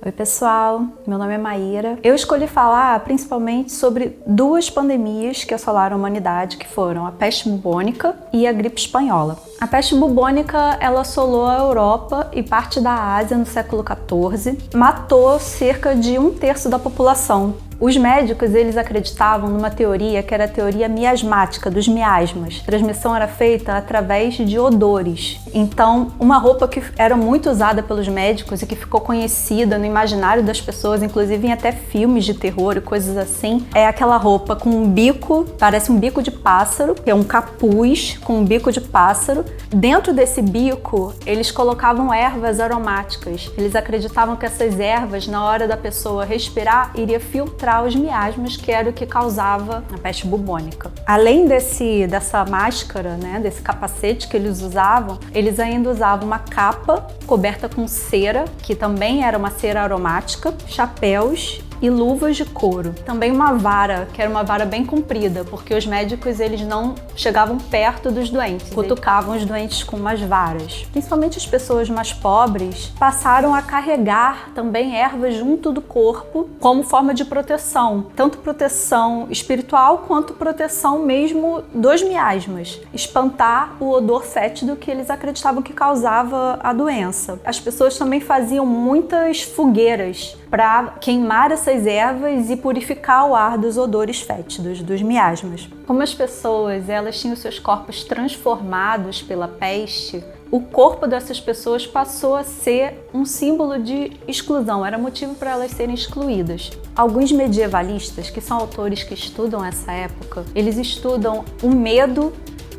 Oi pessoal, meu nome é Maíra. Eu escolhi falar principalmente sobre duas pandemias que assolaram a humanidade, que foram a peste bubônica e a gripe espanhola. A peste bubônica, ela assolou a Europa e parte da Ásia no século XIV, matou cerca de 1/3 da população. Os médicos, eles acreditavam numa teoria que era a teoria miasmática, dos miasmas. A transmissão era feita através de odores. Então, uma roupa que era muito usada pelos médicos e que ficou conhecida no imaginário das pessoas, inclusive em até filmes de terror e coisas assim, é aquela roupa com um bico, parece um bico de pássaro, que é um capuz com um bico de pássaro. Dentro desse bico, eles colocavam ervas aromáticas. Eles acreditavam que essas ervas, na hora da pessoa respirar, iria filtrar os miasmas, que era o que causava a peste bubônica. Além dessa máscara, né, desse capacete que eles usavam, eles ainda usavam uma capa coberta com cera, que também era uma cera aromática, chapéus e luvas de couro. Também uma vara, que era uma vara bem comprida, porque os médicos eles não chegavam perto dos doentes, cutucavam os doentes com umas varas. Principalmente as pessoas mais pobres passaram a carregar também ervas junto do corpo como forma de proteção, tanto proteção espiritual quanto proteção mesmo dos miasmas, espantar o odor fétido que eles acreditavam que causava a doença. As pessoas também faziam muitas fogueiras para queimar essas ervas e purificar o ar dos odores fétidos, dos miasmas. Como as pessoas elas tinham seus corpos transformados pela peste, o corpo dessas pessoas passou a ser um símbolo de exclusão, era motivo para elas serem excluídas. Alguns medievalistas, que são autores que estudam essa época, eles estudam o medo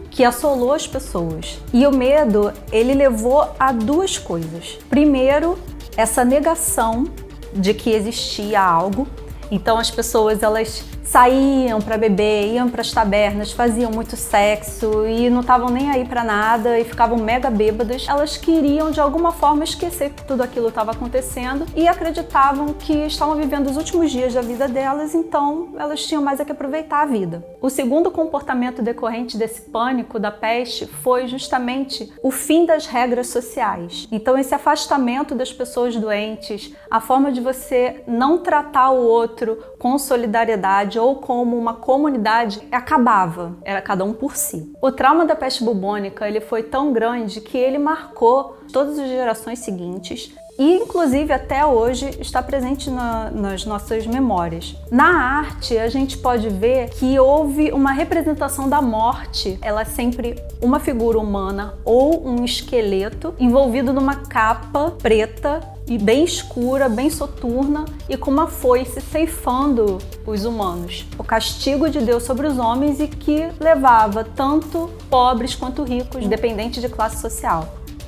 que assolou as pessoas. E o medo, ele levou a duas coisas. Primeiro, essa negação de que existia algo. Então as pessoas elas saíam para beber, iam para as tabernas, faziam muito sexo e não estavam nem aí para nada e ficavam mega bêbadas. Elas queriam de alguma forma esquecer que tudo aquilo estava acontecendo e acreditavam que estavam vivendo os últimos dias da vida delas, então elas tinham mais a que aproveitar a vida. O segundo comportamento decorrente desse pânico da peste foi justamente o fim das regras sociais. Então esse afastamento das pessoas doentes, a forma de você não tratar o outro com solidariedade ou como uma comunidade, acabava, era cada um por si. O trauma da peste bubônica ele foi tão grande que ele marcou todas as gerações seguintes e, inclusive, até hoje está presente nas nossas memórias. Na arte, a gente pode ver que houve uma representação da morte. Ela é sempre uma figura humana ou um esqueleto envolvido numa capa preta e bem escura, bem soturna e com uma foice ceifando os humanos. O castigo de Deus sobre os homens e que levava tanto pobres quanto ricos, independente de classe social.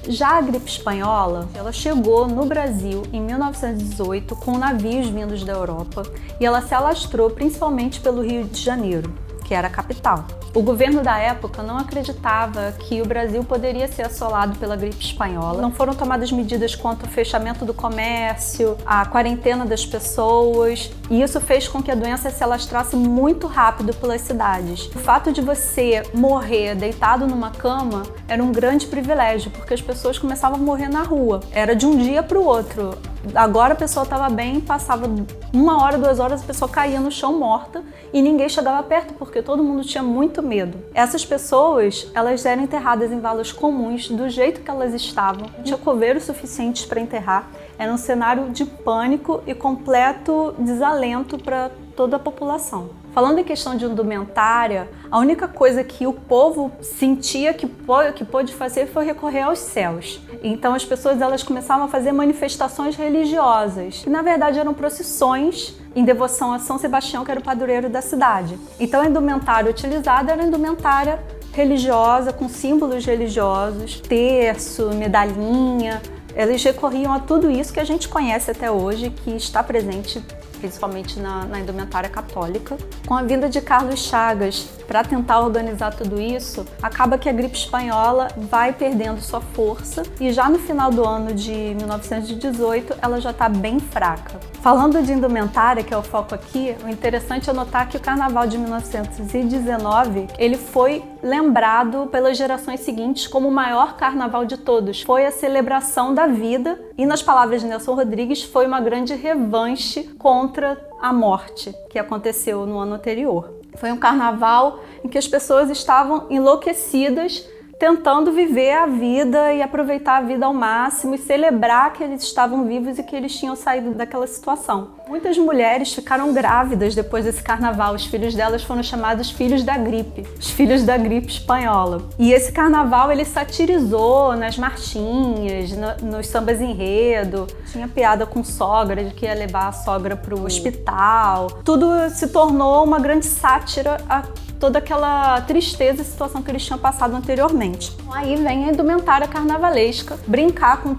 Já a gripe espanhola, ela chegou no Brasil em 1918 com navios vindos da Europa e ela se alastrou principalmente pelo Rio de Janeiro, que era a capital. O governo da época não acreditava que o Brasil poderia ser assolado pela gripe espanhola. Não foram tomadas medidas quanto ao fechamento do comércio, a quarentena das pessoas, e isso fez com que a doença se alastrasse muito rápido pelas cidades. O fato de você morrer deitado numa cama era um grande privilégio, porque as pessoas começavam a morrer na rua. Era de um dia para o outro. Agora a pessoa estava bem, passava 1 hora, 2 horas, a pessoa caía no chão morta e ninguém chegava perto porque todo mundo tinha muito medo. Essas pessoas, elas eram enterradas em valas comuns do jeito que elas estavam. Não tinha coveiros suficientes para enterrar. Era um cenário de pânico e completo desalento para toda a população. Falando em questão de indumentária, a única coisa que o povo sentia que pôde fazer foi recorrer aos céus. Então as pessoas elas começavam a fazer manifestações religiosas, que na verdade eram procissões em devoção a São Sebastião, que era o padroeiro da cidade. Então a indumentária utilizada era a indumentária religiosa, com símbolos religiosos, terço, medalhinha. Eles recorriam a tudo isso que a gente conhece até hoje, que está presente principalmente na indumentária católica. Com a vinda de Carlos Chagas para tentar organizar tudo isso, acaba que a gripe espanhola vai perdendo sua força e já no final do ano de 1918 ela já está bem fraca. Falando de indumentária, que é o foco aqui, o interessante é notar que o Carnaval de 1919 ele foi lembrado pelas gerações seguintes como o maior carnaval de todos. Foi a celebração da vida e, nas palavras de Nelson Rodrigues, foi uma grande revanche contra a morte que aconteceu no ano anterior. Foi um carnaval em que as pessoas estavam enlouquecidas tentando viver a vida e aproveitar a vida ao máximo e celebrar que eles estavam vivos e que eles tinham saído daquela situação. Muitas mulheres ficaram grávidas depois desse carnaval. Os filhos delas foram chamados filhos da gripe, os filhos da gripe espanhola. E esse carnaval ele satirizou nas marchinhas, nos sambas enredo. Tinha piada com sogra, de que ia levar a sogra para o hospital. Tudo se tornou uma grande sátira a toda aquela tristeza e situação que eles tinham passado anteriormente. Aí vem a indumentária carnavalesca brincar com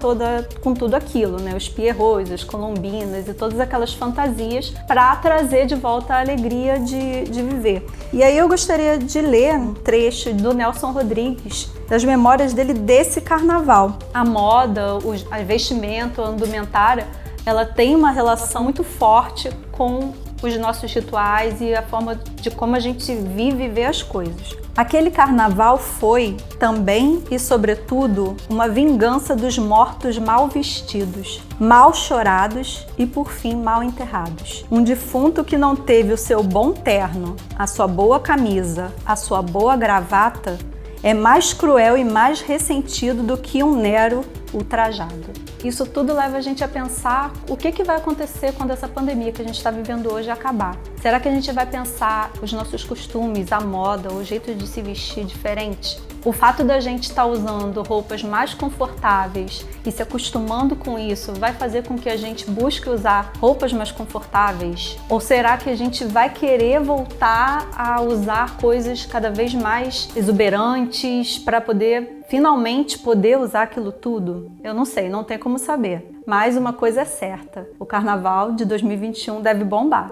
tudo aquilo, né? Os pierrots, as colombinas e todas aquelas fantasias para trazer de volta a alegria de viver. E aí eu gostaria de ler um trecho do Nelson Rodrigues, das memórias dele desse carnaval. A moda, a vestimenta, a indumentária, ela tem uma relação muito forte com os nossos rituais e a forma de como a gente vive e vê as coisas. Aquele carnaval foi, também e sobretudo, uma vingança dos mortos mal vestidos, mal chorados e, por fim, mal enterrados. Um defunto que não teve o seu bom terno, a sua boa camisa, a sua boa gravata, é mais cruel e mais ressentido do que um Nero ultrajado. Isso tudo leva a gente a pensar o que vai acontecer quando essa pandemia que a gente está vivendo hoje acabar. Será que a gente vai pensar os nossos costumes, a moda, o jeito de se vestir diferente? O fato da gente estar usando roupas mais confortáveis e se acostumando com isso vai fazer com que a gente busque usar roupas mais confortáveis? Ou será que a gente vai querer voltar a usar coisas cada vez mais exuberantes para finalmente poder usar aquilo tudo? Eu não sei, não tem como saber. Mas uma coisa é certa, o Carnaval de 2021 deve bombar.